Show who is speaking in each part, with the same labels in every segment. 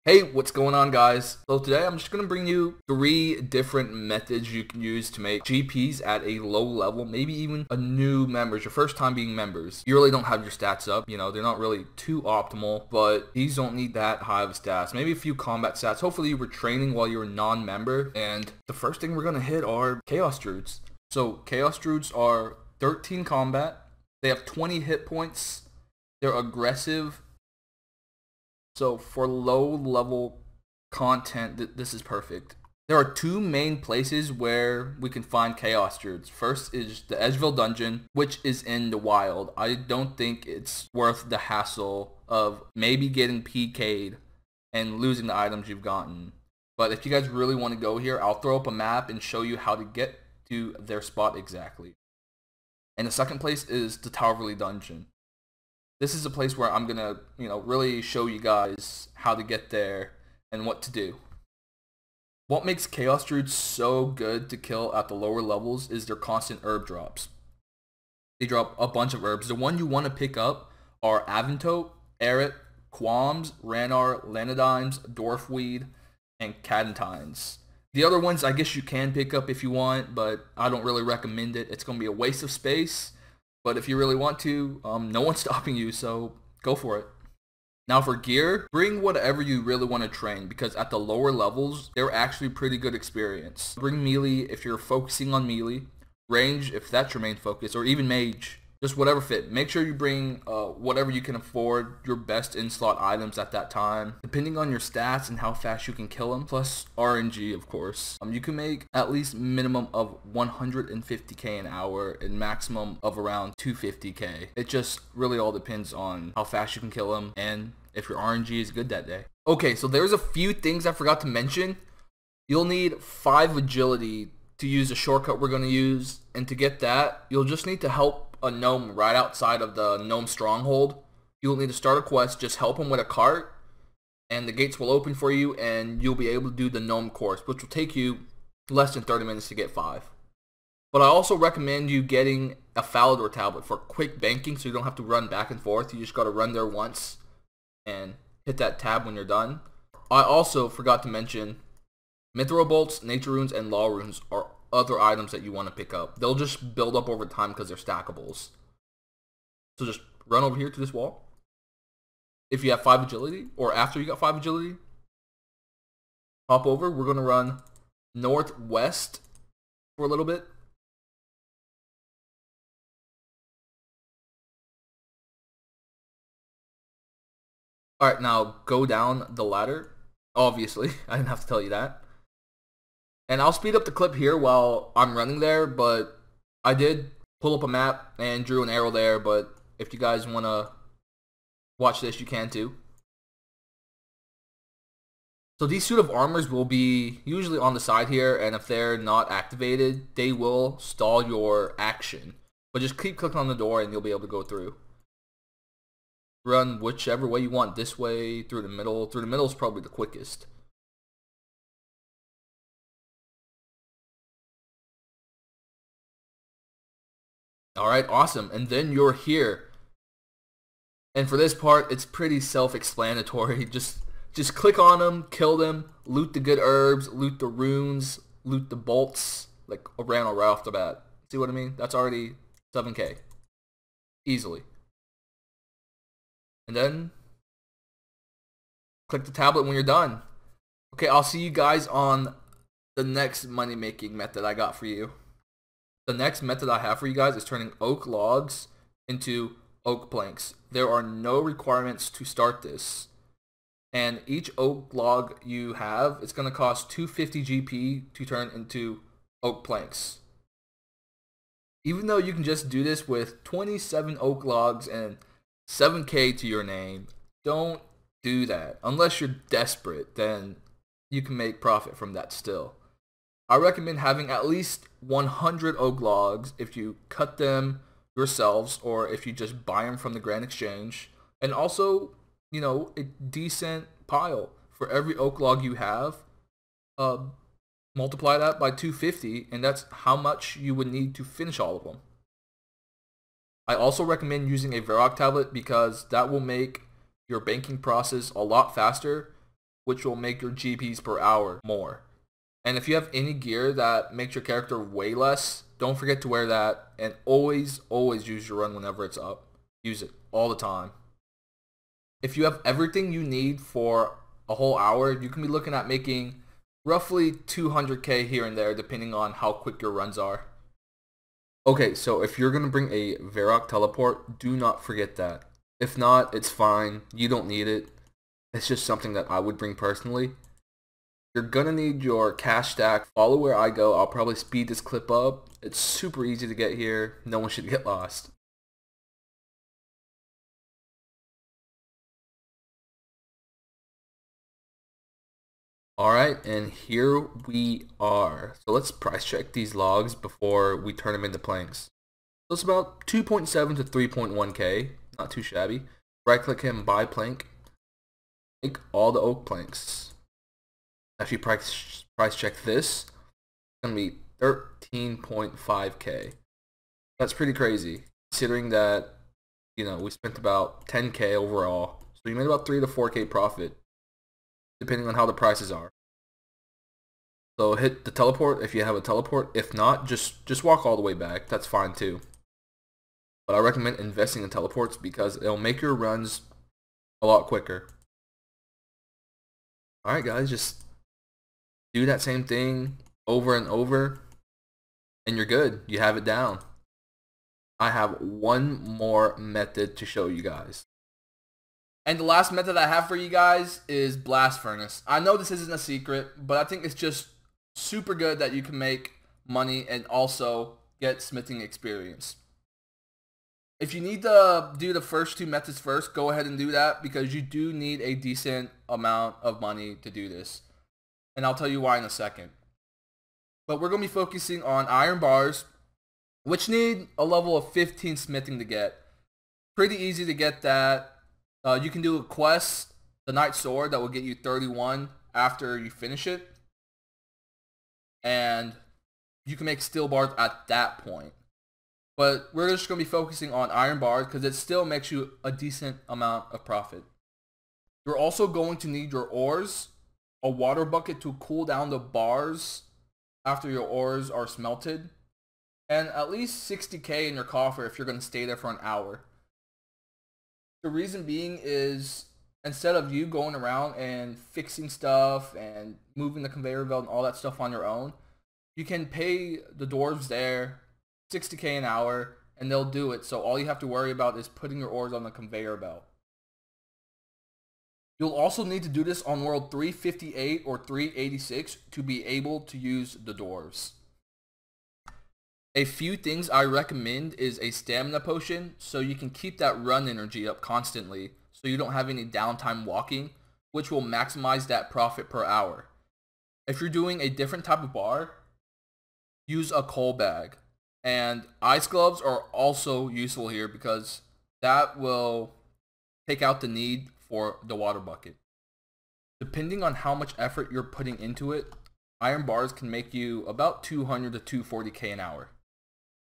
Speaker 1: Hey, what's going on, guys? So today I'm just going to bring you 3 different methods you can use to make GPs at a low level, maybe even a new members, your first time being members. You really don't have your stats up, they're not really too optimal, but these don't need that high of stats. Maybe a few combat stats. Hopefully you were training while you were non-member, and the first thing we're going to hit are Chaos Druids. So Chaos Druids are 13 combat, they have 20 hit points, they're aggressive. So for low level content, this is perfect. There are 2 main places where we can find Chaos Druids. First is the Edgeville dungeon, which is in the wild. I don't think it's worth the hassle of maybe getting PK'd and losing the items you've gotten. But if you guys really want to go here, I'll throw up a map and show you how to get to their spot exactly. And the second place is the Towerley dungeon. This is a place where I'm gonna, really show you guys how to get there and what to do. What makes Chaos Druids so good to kill at the lower levels is their constant herb drops. They drop a bunch of herbs. The one you want to pick up are Aventote, Eret, Qualms, Ranar, Lanodymes, Dwarfweed, and Cadentines. The other ones I guess you can pick up if you want, but I don't really recommend it. It's gonna be a waste of space. But if you really want to, no one's stopping you, so go for it. Now for gear, bring whatever you really want to train, because at the lower levels, they're actually pretty good experience. Bring melee if you're focusing on melee, range if that's your main focus, or even mage. Just whatever fit. Make sure you bring whatever you can afford, your best in-slot items at that time, depending on your stats and how fast you can kill them, plus RNG, of course. You can make at least minimum of 150k an hour and maximum of around 250k. It just really all depends on how fast you can kill them and if your RNG is good that day. Okay, so there's a few things I forgot to mention. You'll need 5 agility to use the shortcut we're going to use, and to get that, you'll just need to help a gnome right outside of the gnome stronghold. You'll need to start a quest, just help him with a cart, and the gates will open for you, and you'll be able to do the gnome course, which will take you less than 30 minutes to get 5. But I also recommend you getting a Falador tablet for quick banking, so you don't have to run back and forth. You just got to run there once and hit that tab when you're done. I also forgot to mention Mithril Bolts, Nature Runes, and Law Runes are other items that you want to pick up. They'll just build up over time because they're stackables. So just run over here to this wall. If you have 5 agility, or after you got 5 agility, hop over. We're going to run northwest for a little bit. Alright, now go down the ladder. Obviously, I didn't have to tell you that. And I'll speed up the clip here while I'm running there, but I did pull up a map and drew an arrow there, but if you guys want to watch this, you can too. So these suit of armors will be usually on the side here, and if they're not activated, they will stall your action. But just keep clicking on the door and you'll be able to go through. Run whichever way you want, this way, through the middle. Through the middle is probably the quickest. Alright, awesome. And then you're here. And for this part, it's pretty self-explanatory. Just click on them, kill them, loot the good herbs, loot the runes, loot the bolts, like around or right off the bat. See what I mean? That's already 7k. Easily. And then click the tablet when you're done. Okay, I'll see you guys on the next money-making method I got for you. The next method I have for you guys is turning oak logs into oak planks. There are no requirements to start this. And each oak log you have, it's going to cost 250 GP to turn into oak planks. Even though you can just do this with 27 oak logs and 7k to your name, don't do that. Unless you're desperate, then you can make profit from that still. I recommend having at least 100 oak logs if you cut them yourselves or if you just buy them from the Grand Exchange. And also, a decent pile. For every oak log you have, multiply that by 250, and that's how much you would need to finish all of them. I also recommend using a Varrock tablet because that will make your banking process a lot faster which will make your GPs per hour more. And if you have any gear that makes your character way less, don't forget to wear that, and always use your run whenever it's up. Use it all the time. If you have everything you need for a whole hour, you can be looking at making roughly 200k here and there, depending on how quick your runs are. Okay, so if you're going to bring a Varrock teleport, do not forget that. If not, it's fine. You don't need it. It's just something that I would bring personally. You're going to need your cash stack. Follow where I go. I'll probably speed this clip up. It's super easy to get here. No one should get lost. Alright, and here we are. So let's price check these logs before we turn them into planks. So it's about 2.7 to 3.1k. Not too shabby. Right click him, buy plank. Make all the oak planks. If you price check this, it's going to be 13.5k. That's pretty crazy, considering that, you know, we spent about 10k overall. So you made about 3 to 4k profit, depending on how the prices are. So hit the teleport if you have a teleport. If not, just walk all the way back. That's fine too. But I recommend investing in teleports because it'll make your runs a lot quicker. Alright guys, just do that same thing over and over and you're good. You have it down. I have one more method to show you guys. And the last method I have for you guys is Blast Furnace. I know this isn't a secret, but I think it's just super good that you can make money and also get smithing experience. If you need to do the first two methods first, go ahead and do that because you do need a decent amount of money to do this. And I'll tell you why in a second. But we're going to be focusing on iron bars, which need a level of 15 smithing to get. Pretty easy to get that. You can do a quest, the Night Sword, that will get you 31 after you finish it. And you can make steel bars at that point. But we're just going to be focusing on iron bars because it still makes you a decent amount of profit. You're also going to need your ores, a water bucket to cool down the bars after your ores are smelted, and at least 60k in your coffer if you're going to stay there for an hour. The reason being is instead of you going around and fixing stuff and moving the conveyor belt and all that stuff on your own, you can pay the dwarves there 60k an hour and they'll do it. So all you have to worry about is putting your ores on the conveyor belt. You'll also need to do this on world 358 or 386 to be able to use the dwarves. A few things I recommend is a stamina potion so you can keep that run energy up constantly so you don't have any downtime walking, which will maximize that profit per hour. If you're doing a different type of bar, use a coal bag. And ice gloves are also useful here because that will take out the need for the water bucket. Depending on how much effort you're putting into it, iron bars can make you about 200 to 240k an hour.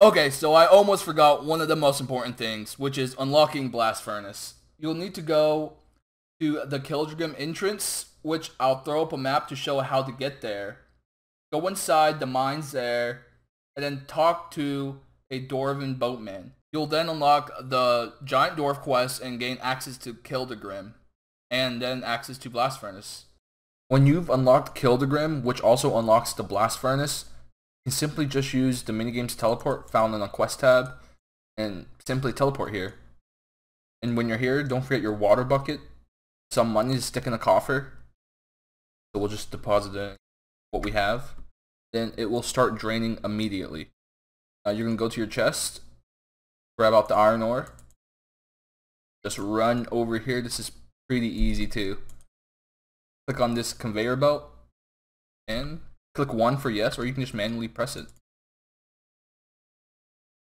Speaker 1: Okay, so I almost forgot one of the most important things, which is unlocking Blast Furnace. You'll need to go to the Kilogram entrance, which I'll throw up a map to show how to get there. Go inside the mines there, and then talk to a Dwarven boatman. You'll then unlock the Giant Dwarf quest and gain access to Kilogram, and then access to Blast Furnace. When you've unlocked Kilogram, which also unlocks the Blast Furnace, you can simply just use the minigame's teleport found in the quest tab, and simply teleport here. And when you're here, don't forget your water bucket, some money to stick in the coffer. So we'll just deposit in what we have. Then it will start draining immediately. You're going to go to your chest, grab out the iron ore, just run over here. This is pretty easy too. Click on this conveyor belt and click 1 for yes, or you can just manually press it.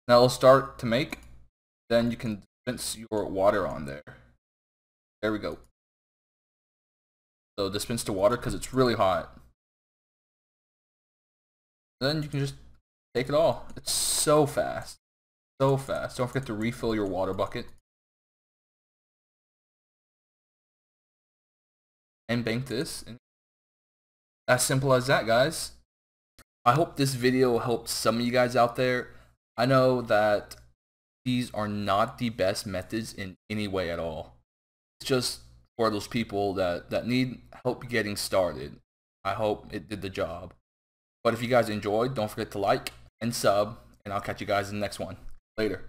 Speaker 1: Now it'll start to make, then you can dispense your water on there. There we go. So dispense the water because it's really hot. Then you can just take it all. It's so fast. So fast. Don't forget to refill your water bucket. and bank this. And as simple as that, guys. I hope this video helped some of you guys out there. I know that these are not the best methods in any way at all. It's just for those people that need help getting started. I hope it did the job. But if you guys enjoyed, don't forget to like and sub, and I'll catch you guys in the next one. Later.